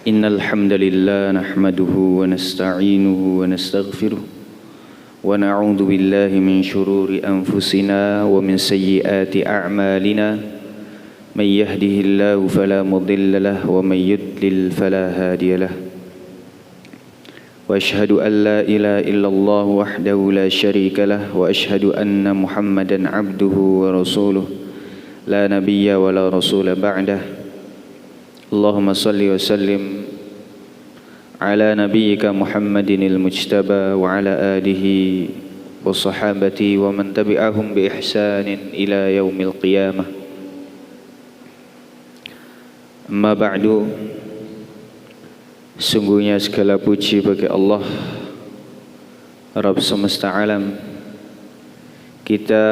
إن الحمد لله نحمده ونستعينه ونستغفره ونعوذ بالله من شرور أنفسنا ومن سيئات أعمالنا من يهده الله فلا مضل له ومن يضلل فلا هادي له وأشهد أن لا إله إلا الله وحده لا شريك له وأشهد أن محمدا عبده ورسوله لا نبي ولا رسول بعده اللهم صل وسلم على نبيك محمد المجتبى وعلى آله وصحابته ومن تبعهم بإحسان إلى يوم القيامة Amma ba'du. Sungguhnya segala puji bagi Allah Rabb semesta alam. Kita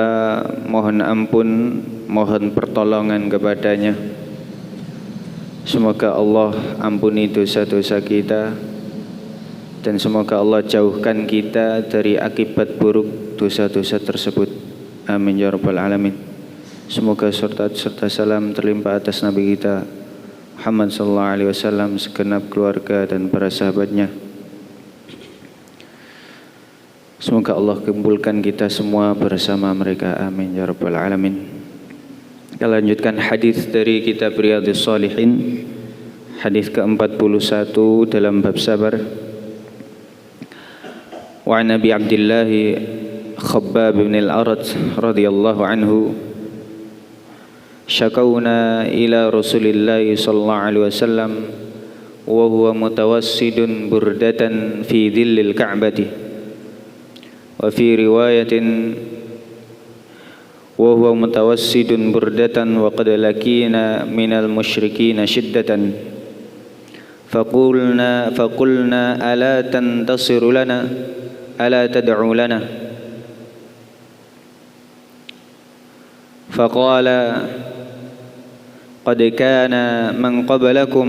mohon ampun, mohon pertolongan kepadanya. Semoga Allah ampuni dosa-dosa kita, dan semoga Allah jauhkan kita dari akibat buruk dosa-dosa tersebut. Amin ya rabbal alamin. Semoga serta salam terlimpah atas Nabi kita Muhammad sallallahu alaihi wasallam, segenap keluarga dan para sahabatnya. Semoga Allah kumpulkan kita semua bersama mereka. Amin ya rabbal alamin. Kita lanjutkan hadis dari kitab Riyadhus Shalihin, hadis ke-41 dalam bab sabar. Wa an Abi Abdullah Khabbab bin al-Arat radhiyallahu anhu syakawna ila Rasulillah sallallahu alaihi wasallam wa huwa mutawassidun burdatan fi dhillil ka'bati wa fi riwayatin wa huwa mutawassidun burdatan wa qad lakina minal musyrikin shiddatan faqulna ala tantasiru lana ala tad'u lana faqala قد كان من قبلكم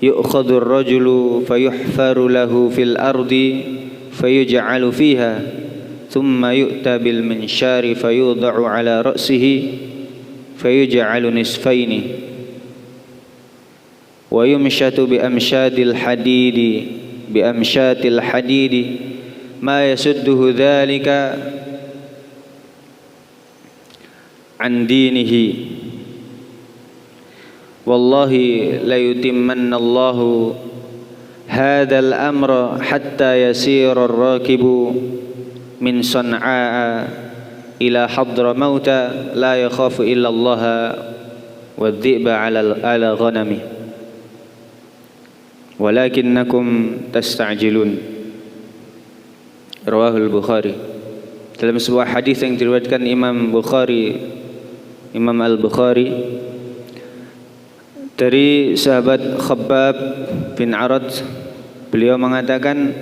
يؤخذ الرجل فيحفر له في الأرض فيجعل فيها ثم يؤتى بالمنشار فيوضع على رأسه فيجعل نصفين ويمشط بأمشات الحديد ما يسده ذلك عن دينه والله ليتمن الله هذا الأمر حتى يسير الراكب من صنعاء إلى حضرموت لا يخاف إلا الله والذئب على غنمه ولكنكم تستعجلون. Rawahul Bukhari. Dalam sebuah hadis yang diriwayatkan Imam Al-Bukhari dari sahabat Khabbab bin Arat, beliau mengatakan,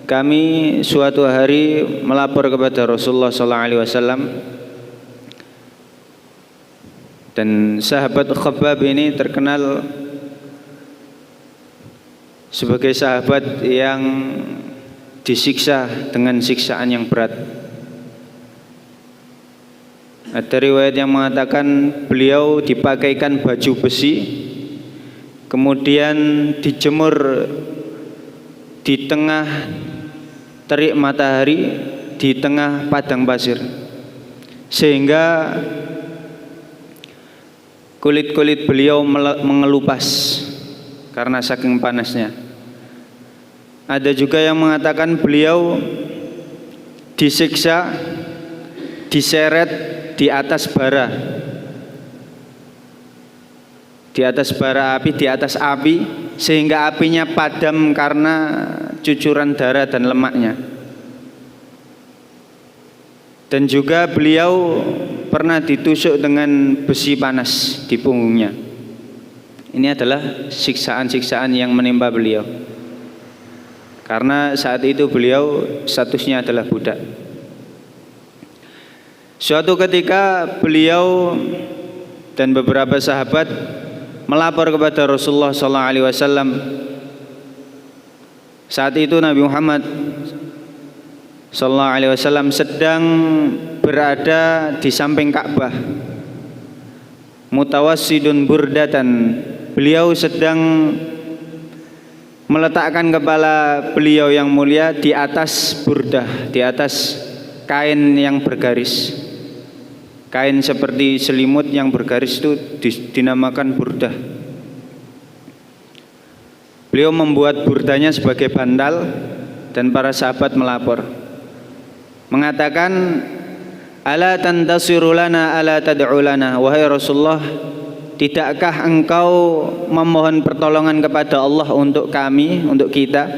kami suatu hari melapor kepada Rasulullah SAW, dan sahabat Khabbab ini terkenal sebagai sahabat yang disiksa dengan siksaan yang berat. Ada riwayat yang mengatakan beliau dipakaikan baju besi, kemudian dijemur di tengah terik matahari, di tengah padang pasir, sehingga kulit-kulit beliau mengelupas karena saking panasnya. Ada juga yang mengatakan beliau disiksa, diseret di atas bara api, di atas api, sehingga apinya padam karena cucuran darah dan lemaknya. Dan juga beliau pernah ditusuk dengan besi panas di punggungnya. Ini adalah siksaan-siksaan yang menimpa beliau, karena saat itu beliau statusnya adalah budak. Suatu ketika beliau dan beberapa sahabat melapor kepada Rasulullah SAW. Saat itu Nabi Muhammad SAW sedang berada di samping Ka'bah, mutawassidun burdatan. Beliau sedang meletakkan kepala beliau yang mulia di atas burdah, di atas kain yang bergaris. Kain seperti selimut yang bergaris itu dinamakan burdah. Beliau membuat burdanya sebagai bantal dan para sahabat melapor, mengatakan, ala tantasiru lana ala tad'u lana, wahai Rasulullah, tidakkah engkau memohon pertolongan kepada Allah untuk kami, untuk kita?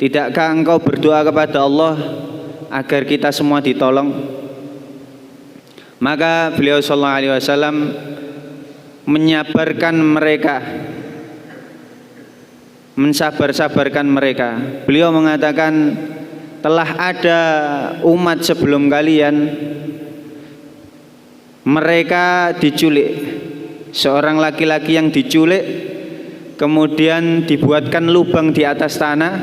Tidakkah engkau berdoa kepada Allah agar kita semua ditolong? Maka beliau sallallahu alaihi wasallam menyabarkan mereka, mensabar-sabarkan mereka. Beliau mengatakan, telah ada umat sebelum kalian, mereka diculik. Seorang laki-laki yang diculik, kemudian dibuatkan lubang di atas tanah,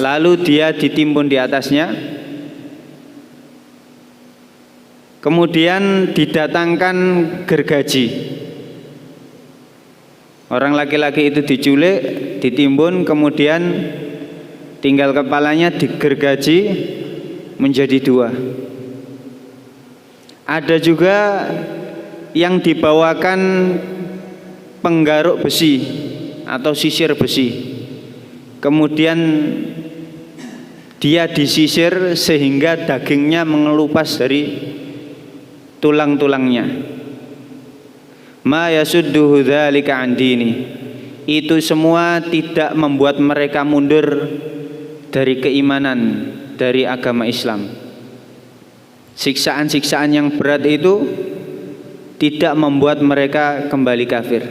lalu dia ditimbun di atasnya, kemudian didatangkan gergaji. Orang laki-laki itu diculik, ditimbun, kemudian tinggal kepalanya digergaji menjadi dua. Ada juga yang dibawakan penggaruk besi atau sisir besi, kemudian dia disisir sehingga dagingnya mengelupas dari tulang-tulangnya. Ma yasudduhu dzalika an dini. Itu semua tidak membuat mereka mundur dari keimanan, dari agama Islam. Siksaan-siksaan yang berat itu tidak membuat mereka kembali kafir.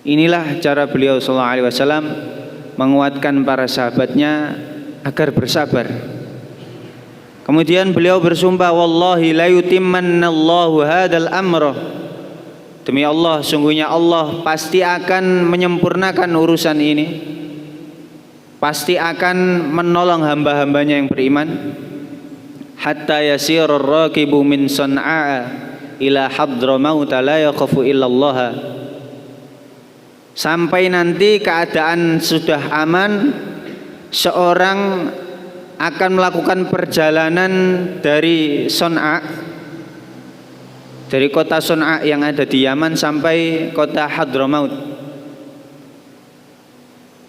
Inilah cara beliau sallallahu alaihi wasallam menguatkan para sahabatnya agar bersabar. Kemudian beliau bersumpah, wallahi la yutimmannallahu hadzal amra. Demi Allah, sungguhnya Allah pasti akan menyempurnakan urusan ini. Pasti akan menolong hamba-hambanya yang beriman. Hatta yasirur raqibu min San'a ila Hadramaut la yakhafu illallah. Sampai nanti keadaan sudah aman, seorang akan melakukan perjalanan dari San'a, dari kota San'a yang ada di Yaman sampai kota Hadramaut,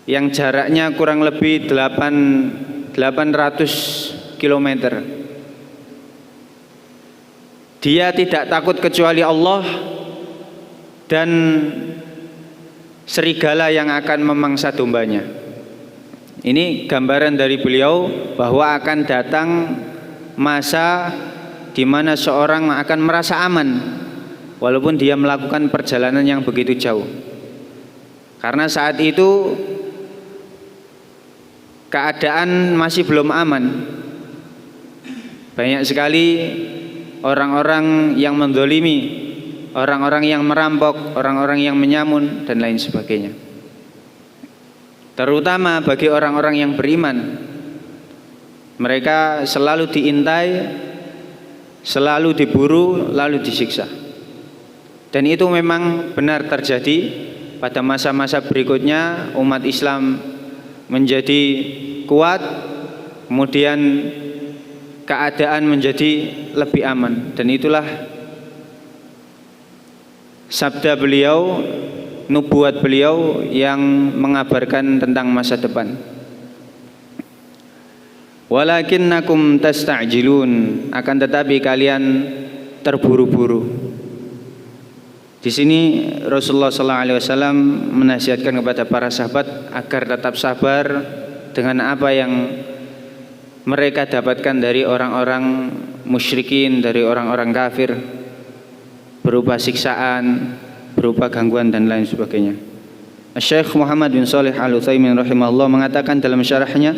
yang jaraknya kurang lebih 800 km. Dia tidak takut kecuali Allah dan serigala yang akan memangsa dombanya. Ini gambaran dari beliau bahwa akan datang masa di mana seorang akan merasa aman walaupun dia melakukan perjalanan yang begitu jauh. Karena saat itu keadaan masih belum aman. Banyak sekali orang-orang yang mendolimi, orang-orang yang merampok, orang-orang yang menyamun dan lain sebagainya. Terutama bagi orang-orang yang beriman, mereka selalu diintai, selalu diburu, lalu disiksa. Dan itu memang benar terjadi pada masa-masa berikutnya. Umat Islam menjadi kuat, kemudian keadaan menjadi lebih aman. Dan itulah sabda beliau, nubuat beliau yang mengabarkan tentang masa depan. Walakinnakum tasta'jilun, akan tetapi kalian terburu-buru. Di sini Rasulullah SAW menasihatkan kepada para sahabat agar tetap sabar dengan apa yang mereka dapatkan dari orang-orang musyrikin, dari orang-orang kafir, berupa siksaan, berupa gangguan dan lain sebagainya. Syekh Muhammad bin Shalih Al-Utsaimin rahimahullah mengatakan dalam syarahnya,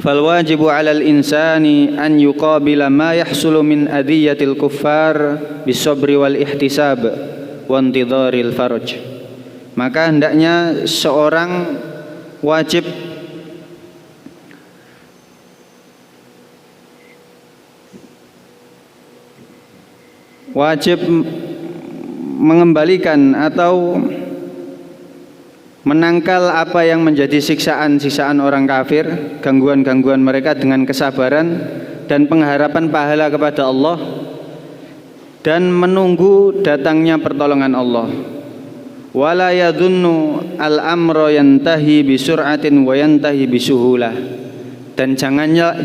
fal wajibu 'alal insani an yuqabila ma yahsulu min adiyatil kuffar bisabri wal ihtisab wa intidharil faraj. Maka hendaknya seorang wajib mengembalikan atau menangkal apa yang menjadi siksaan-siksaan orang kafir, gangguan-gangguan mereka dengan kesabaran dan pengharapan pahala kepada Allah, dan menunggu datangnya pertolongan Allah. Wala yadhunnu al-amra yantahi bisur'atin wa yantahi bisuhulah. Dan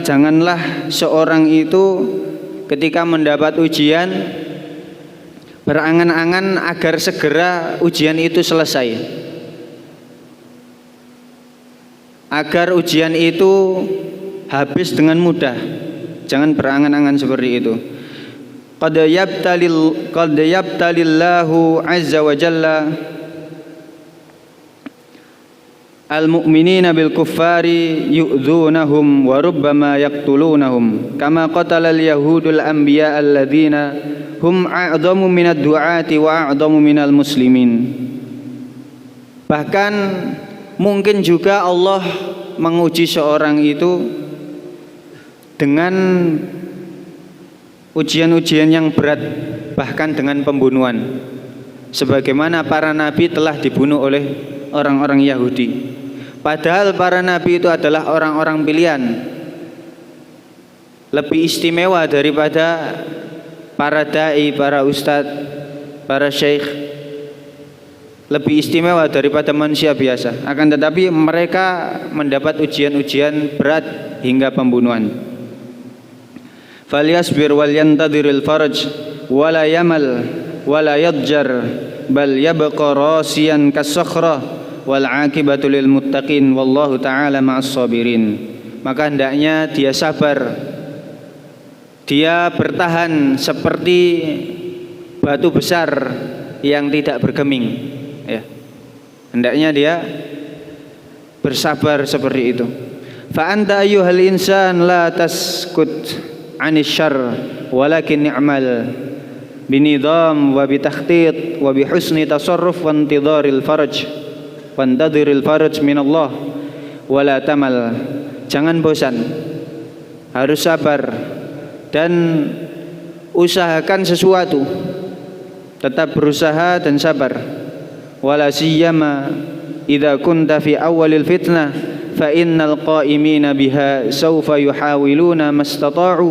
janganlah seorang itu ketika mendapat ujian berangan-angan agar segera ujian itu selesai, agar ujian itu habis dengan mudah. Jangan berangan-angan seperti itu. Qad yabtalillahu azza wa jalla al-mu'minina bil kuffari yu'dhunahum wa rubbama yaqtulunahum kama qatala al-yahudul anbiya alladhina hum a'dhamu minad du'ati wa a'dhamu minal muslimin. Bahkan mungkin juga Allah menguji seorang itu dengan ujian-ujian yang berat, bahkan dengan pembunuhan, sebagaimana para nabi telah dibunuh oleh orang-orang Yahudi. Padahal para nabi itu adalah orang-orang pilihan, lebih istimewa daripada para dai, para ustadz, para syekh, lebih istimewa daripada manusia biasa. Akan tetapi mereka mendapat ujian-ujian berat hingga pembunuhan. Falyasbir wal yantadhiril faraj wala yamal wala yadjar bal yabqa rasiyan kas-sakhrah wal aqibatu lil muttaqin wallahu ta'ala ma'as sabirin. Maka hendaknya dia sabar, dia bertahan seperti batu besar yang tidak bergeming, ya. Hendaknya dia bersabar seperti itu. Fa anta ayyuhal insan la taskut 'anis syarr walakin i'mal binidham wa bitakhtit wa bihusni tasarruf wa intidharil faraj wantadhiril faraj minallah wala tamal. Jangan bosan, harus sabar dan usahakan sesuatu, tetap berusaha dan sabar. Wala siyama idza kunta fi awwalil fitnah fa innal qa'imina biha sawfa yuhawiluna mastata'u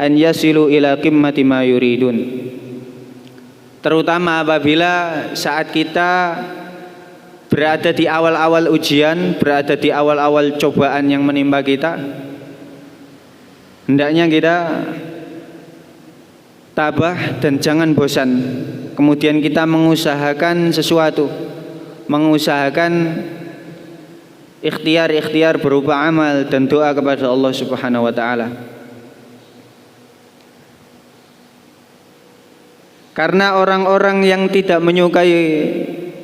an yasilu ila qimmati ma yuridun. Terutama apabila saat kita berada di awal-awal ujian, berada di awal-awal cobaan yang menimpa kita, hendaknya kita tabah dan jangan bosan. Kemudian kita mengusahakan sesuatu, mengusahakan ikhtiar-ikhtiar berupa amal dan doa kepada Allah Subhanahu wa taala. Karena orang-orang yang tidak menyukai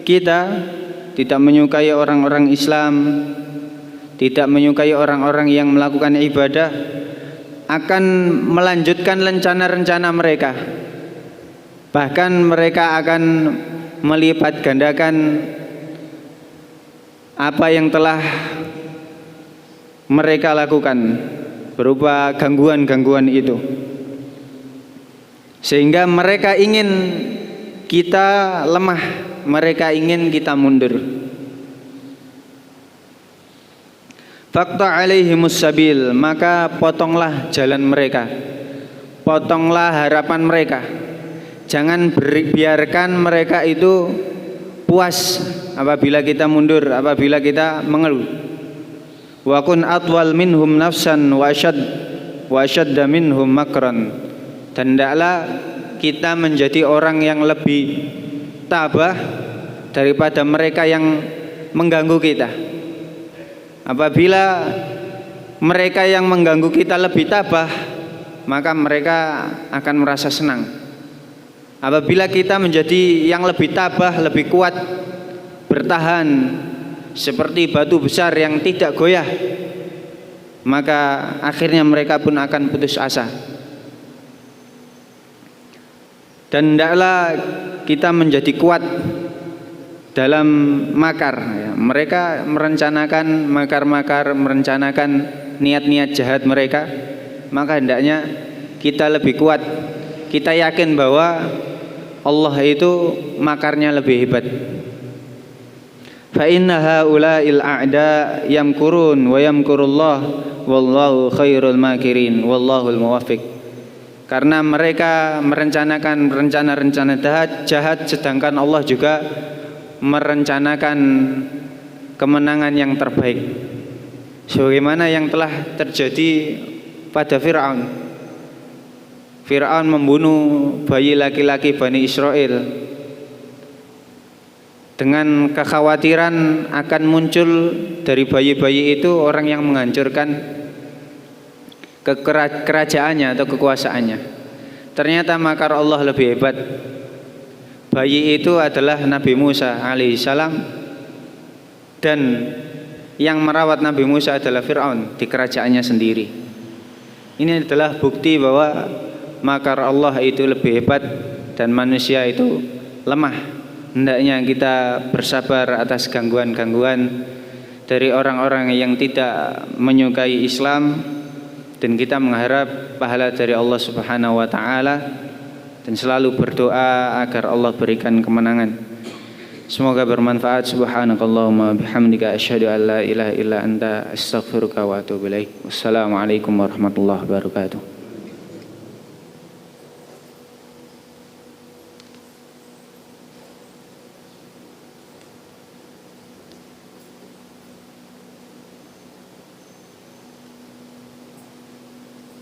kita, tidak menyukai orang-orang Islam, tidak menyukai orang-orang yang melakukan ibadah, akan melanjutkan rencana-rencana mereka. Bahkan mereka akan melipat gandakan apa yang telah mereka lakukan berupa gangguan-gangguan itu, sehingga mereka ingin kita lemah, mereka ingin kita mundur. Faqta alaihimus sabil, maka potonglah jalan mereka, potonglah harapan mereka. Jangan biarkan mereka itu puas apabila kita mundur, apabila kita mengeluh. Wa kun atwal minhum nafsan wa ashadda minhum makran. Dan hendaklah kita menjadi orang yang lebih tabah daripada mereka yang mengganggu kita. Apabila mereka yang mengganggu kita lebih tabah, maka mereka akan merasa senang. Apabila kita menjadi yang lebih tabah, lebih kuat, bertahan seperti batu besar yang tidak goyah, maka akhirnya mereka pun akan putus asa. Dan hendaklah kita menjadi kuat dalam makar, ya. Mereka merencanakan makar-makar, merencanakan niat-niat jahat mereka, maka hendaknya kita lebih kuat. Kita yakin bahwa Allah itu makarnya lebih hebat. fa inna haula'il a'da yamkurun wa yamkurullah wallahu khairul makirin wallahul muwaffiq. Karena mereka merencanakan rencana-rencana jahat, sedangkan Allah juga merencanakan kemenangan yang terbaik, sebagaimana yang telah terjadi pada Fir'aun. Fir'aun membunuh bayi laki-laki Bani Israel dengan kekhawatiran akan muncul dari bayi-bayi itu orang yang menghancurkan kerajaannya atau kekuasaannya. Ternyata makar Allah lebih hebat. Bayi itu adalah Nabi Musa alaihissalam, dan yang merawat Nabi Musa adalah Fir'aun di kerajaannya sendiri. Ini adalah bukti bahwa makar Allah itu lebih hebat dan manusia itu lemah. Hendaknya kita bersabar atas gangguan-gangguan dari orang-orang yang tidak menyukai Islam, dan kita mengharap pahala dari Allah Subhanahu wa taala dan selalu berdoa agar Allah berikan kemenangan. Semoga bermanfaat. Subhanakallahumma bihamdika asyhadu an la ilaha illa anta astaghfiruka wa atubu ilaik. Wassalamualaikum warahmatullahi wabarakatuh.